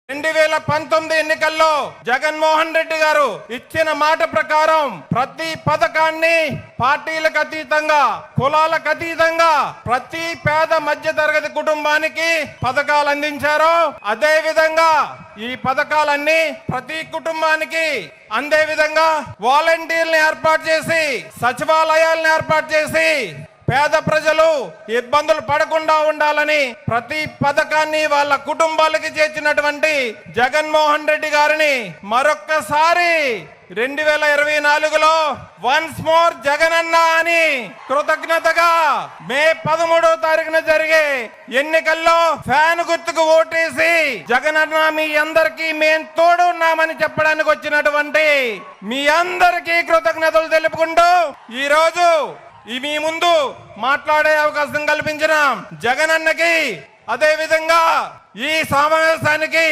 2019 ఎన్నికల్లో జగన్మోహన్ రెడ్డి గారు ఇచ్చిన మాట ప్రకారం ప్రతి పథకాన్ని పార్టీలకు అతీతంగా కులాలకు అతీతంగా ప్రతి పేద మధ్య తరగతి కుటుంబానికి పథకాలు అందించారు. అదే విధంగా ఈ పథకాలన్నీ ప్రతి కుటుంబానికి అందే విధంగా వాలంటీర్లను ఏర్పాటు చేసి సచివాలయాలను ఏర్పాటు చేసి పేద ప్రజలు ఇబ్బందులు పడకుండా ఉండాలని ప్రతి పథకాన్ని వాళ్ళ కుటుంబాలకి చేర్చినటువంటి జగన్మోహన్ రెడ్డి గారిని మరొక్కసారి 2024లో వన్స్ మోర్ జగనన్న అని కృతజ్ఞతగా మే 13వ తారీఖున జరిగే ఎన్నికల్లో ఫ్యాన్ గుర్తుకు ఓటేసి జగనన్న మీ అందరికీ మేం తోడు ఉన్నామని చెప్పడానికి వచ్చినటువంటి మీ అందరికీ కృతజ్ఞతలు తెలుపుకుంటూ ఈ రోజు మీ ముందు మాట్లాడే అవకాశం కల్పించిన జగనన్నకి అదే విధంగా ఈ సమావేశానికి